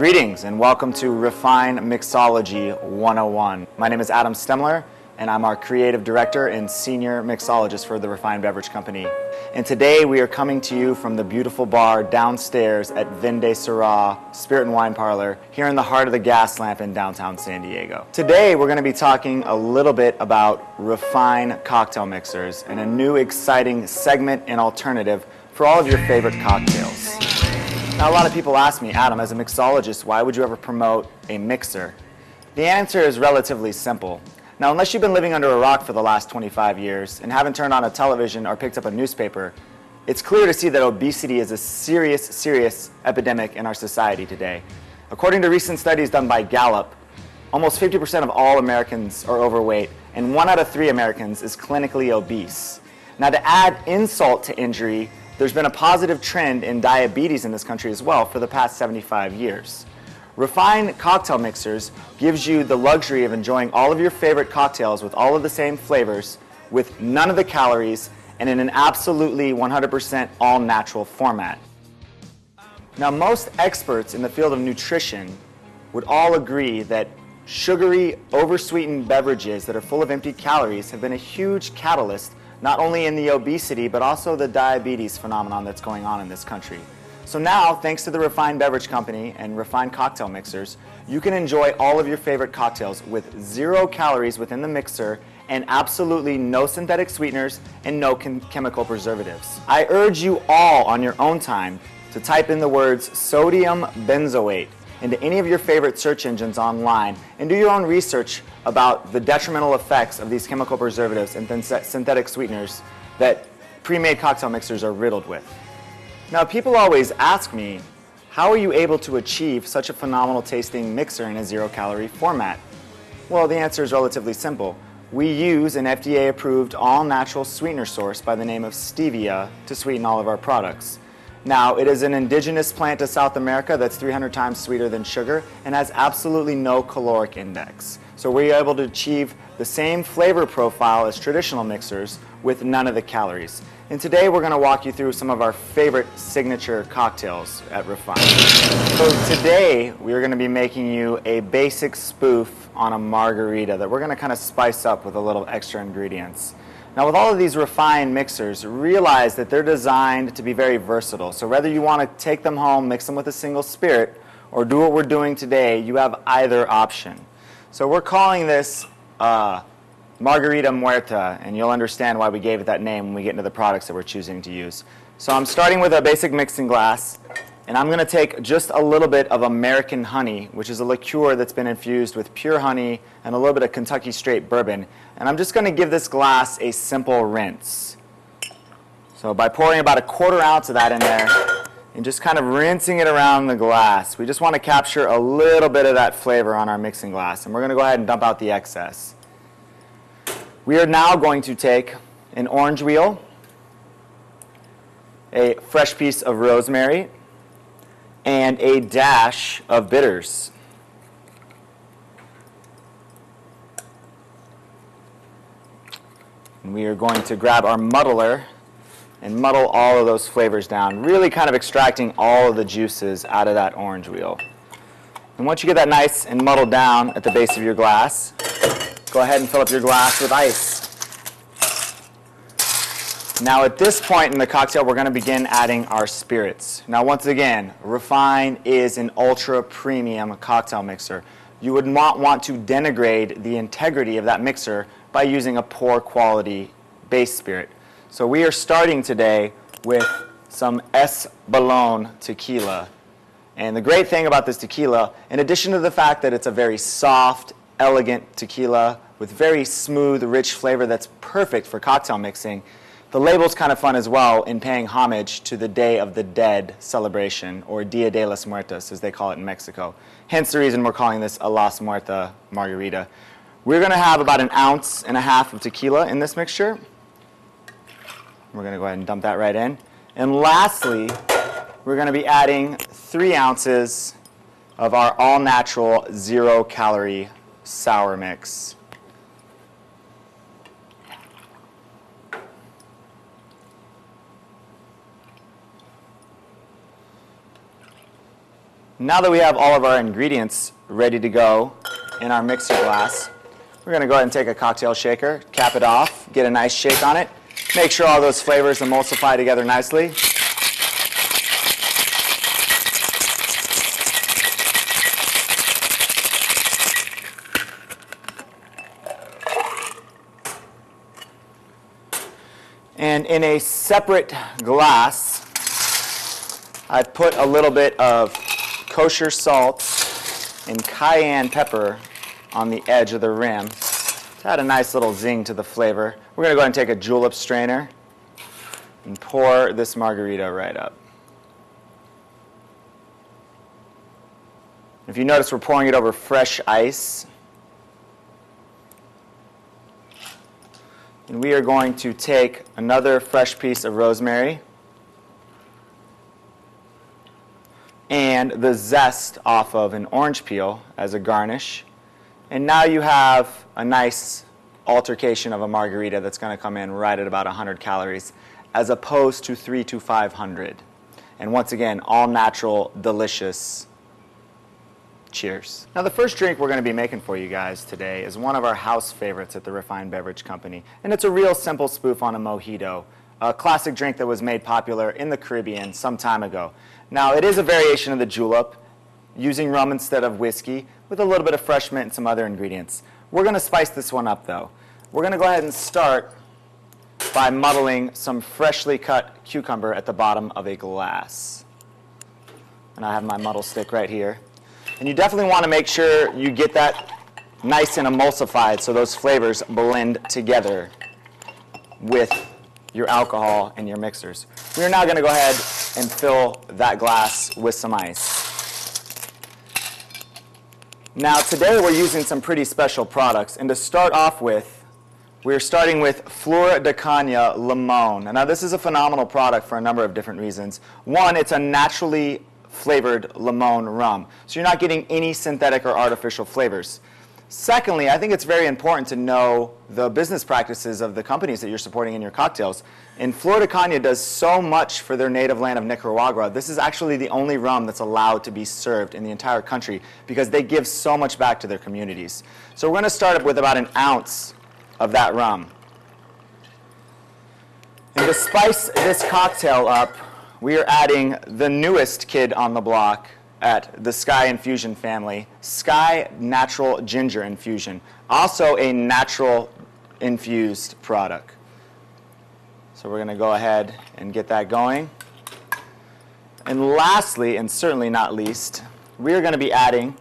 Greetings and welcome to Refine Mixology 101. My name is Adam Stemler and I'm our creative director and senior mixologist for the Refine Beverage Company. And today we are coming to you from the beautiful bar downstairs at Vin de Syrah Spirit and Wine Parlor here in the heart of the gas lamp in downtown San Diego. Today we're going to be talking a little bit about Refine cocktail mixers and a new exciting segment and alternative for all of your favorite cocktails. Now, a lot of people ask me, Adam, as a mixologist, why would you ever promote a mixer? The answer is relatively simple. Now, unless you've been living under a rock for the last 25 years and haven't turned on a television or picked up a newspaper, it's clear to see that obesity is a serious epidemic in our society today. According to recent studies done by Gallup, almost 50% of all Americans are overweight, and 1 out of 3 Americans is clinically obese. Now, to add insult to injury, there's been a positive trend in diabetes in this country as well for the past 75 years. Refine cocktail mixers gives you the luxury of enjoying all of your favorite cocktails with all of the same flavors, with none of the calories, and in an absolutely 100% all-natural format. Now, most experts in the field of nutrition would all agree that sugary, oversweetened beverages that are full of empty calories have been a huge catalyst not only in the obesity, but also the diabetes phenomenon that's going on in this country. So now, thanks to the Refine Beverage Company and Refine cocktail mixers, you can enjoy all of your favorite cocktails with 0 calories within the mixer and absolutely no synthetic sweeteners and no chemical preservatives. I urge you all on your own time to type in the words sodium benzoate into any of your favorite search engines online and do your own research about the detrimental effects of these chemical preservatives and synthetic sweeteners that pre-made cocktail mixers are riddled with. Now, people always ask me, how are you able to achieve such a phenomenal tasting mixer in a 0-calorie format? Well, the answer is relatively simple. We use an FDA-approved all-natural sweetener source by the name of stevia to sweeten all of our products. Now, it is an indigenous plant to South America that's 300 times sweeter than sugar and has absolutely no caloric index. So we're able to achieve the same flavor profile as traditional mixers with none of the calories. And today we're going to walk you through some of our favorite signature cocktails at Refine. So today we're going to be making you a basic spoof on a margarita that we're going to kind of spice up with a little extra ingredients. Now, with all of these Refine mixers, realize that they're designed to be very versatile. So whether you want to take them home, mix them with a single spirit, or do what we're doing today, you have either option. So we're calling this Margarita Muerta, and you'll understand why we gave it that name when we get into the products that we're choosing to use. So I'm starting with a basic mixing glass, and I'm going to take just a little bit of American honey, which is a liqueur that's been infused with pure honey and a little bit of Kentucky straight bourbon. And I'm just going to give this glass a simple rinse. So by pouring about a 1/4 ounce of that in there and just kind of rinsing it around the glass, we just want to capture a little bit of that flavor on our mixing glass. And we're going to go ahead and dump out the excess. We are now going to take an orange wheel, a fresh piece of rosemary, and a dash of bitters. And we are going to grab our muddler and muddle all of those flavors down, really kind of extracting all of the juices out of that orange wheel. And once you get that nice and muddled down at the base of your glass, go ahead and fill up your glass with ice. Now, at this point in the cocktail, we're going to begin adding our spirits. Now, once again, Refine is an ultra-premium cocktail mixer. You would not want to denigrate the integrity of that mixer by using a poor quality base spirit. So we are starting today with some Es Balón tequila. And the great thing about this tequila, in addition to the fact that it's a very soft, elegant tequila with very smooth, rich flavor that's perfect for cocktail mixing, the label's kind of fun as well in paying homage to the Day of the Dead celebration, or Dia de los Muertos, as they call it in Mexico. Hence the reason we're calling this a Las Muerta margarita. We're going to have about 1.5 ounces of tequila in this mixture. We're going to go ahead and dump that right in. And lastly, we're going to be adding 3 ounces of our all-natural 0-calorie sour mix. Now that we have all of our ingredients ready to go in our mixer glass, we're going to go ahead and take a cocktail shaker, cap it off, get a nice shake on it, make sure all those flavors emulsify together nicely. And in a separate glass, I've put a little bit of kosher salt and cayenne pepper on the edge of the rim to add a nice little zing to the flavor. We're going to go ahead and take a julep strainer and pour this margarita right up. If you notice, we're pouring it over fresh ice. And we are going to take another fresh piece of rosemary and the zest off of an orange peel as a garnish. And now you have a nice altercation of a margarita that's going to come in right at about 100 calories as opposed to 300 to 500. And once again, all natural, delicious. Cheers. Now the first drink we're going to be making for you guys today is one of our house favorites at the Refined Beverage Company. And it's a real simple spoof on a mojito, a classic drink that was made popular in the Caribbean some time ago. Now it is a variation of the julep, using rum instead of whiskey, with a little bit of fresh mint and some other ingredients. We're going to spice this one up though. We're going to go ahead and start by muddling some freshly cut cucumber at the bottom of a glass. And I have my muddle stick right here. And you definitely want to make sure you get that nice and emulsified so those flavors blend together with your alcohol and your mixers. We are now going to go ahead and fill that glass with some ice. Now today we're using some pretty special products, and to start off with, we're starting with Flor de Caña Limon. And now this is a phenomenal product for a number of different reasons. One, it's a naturally flavored limon rum, so you're not getting any synthetic or artificial flavors. Secondly, I think it's very important to know the business practices of the companies that you're supporting in your cocktails. And Flor de Caña does so much for their native land of Nicaragua. This is actually the only rum that's allowed to be served in the entire country because they give so much back to their communities. So we're going to start up with about an ounce of that rum. And to spice this cocktail up, we are adding the newest kid on the block at the Sky Infusion family, Sky Natural Ginger Infusion, also a natural infused product. So we're going to go ahead and get that going. And lastly, and certainly not least, we are going to be adding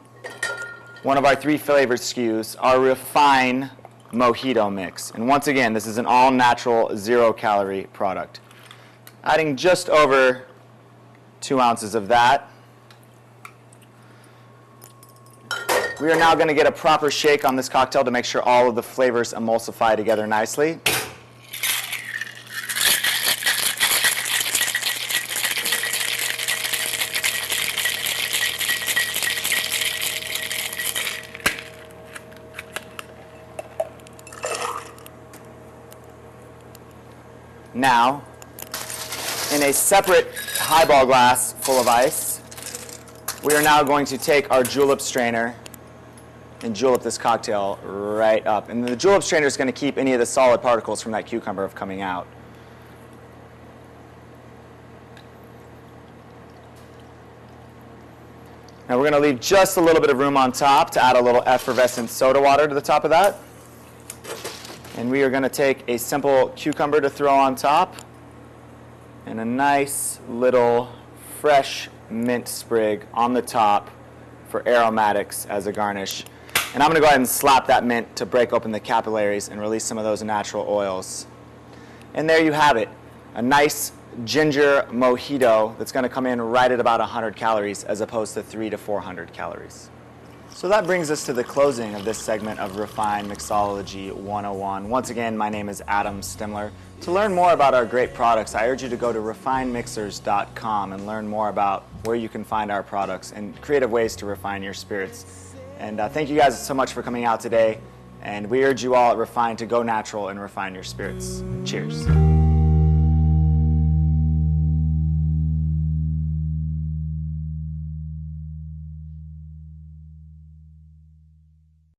one of our 3 flavor SKUs, our Refine Mojito Mix. And once again, this is an all-natural, 0-calorie product. Adding just over 2 ounces of that. We are now going to get a proper shake on this cocktail to make sure all of the flavors emulsify together nicely. Now, in a separate highball glass full of ice, we are now going to take our julep strainer and julep this cocktail right up. And the julep strainer is going to keep any of the solid particles from that cucumber from coming out. Now we're going to leave just a little bit of room on top to add a little effervescent soda water to the top of that. And we are going to take a simple cucumber to throw on top and a nice little fresh mint sprig on the top for aromatics as a garnish. And I'm going to go ahead and slap that mint to break open the capillaries and release some of those natural oils. And there you have it, a nice ginger mojito that's going to come in right at about 100 calories as opposed to 300 to 400 calories. So that brings us to the closing of this segment of Refined Mixology 101. Once again, my name is Adam Stimler. To learn more about our great products, I urge you to go to refinedmixers.com and learn more about where you can find our products and creative ways to refine your spirits. And thank you guys so much for coming out today. And we urge you all at Refine to go natural and refine your spirits. Cheers.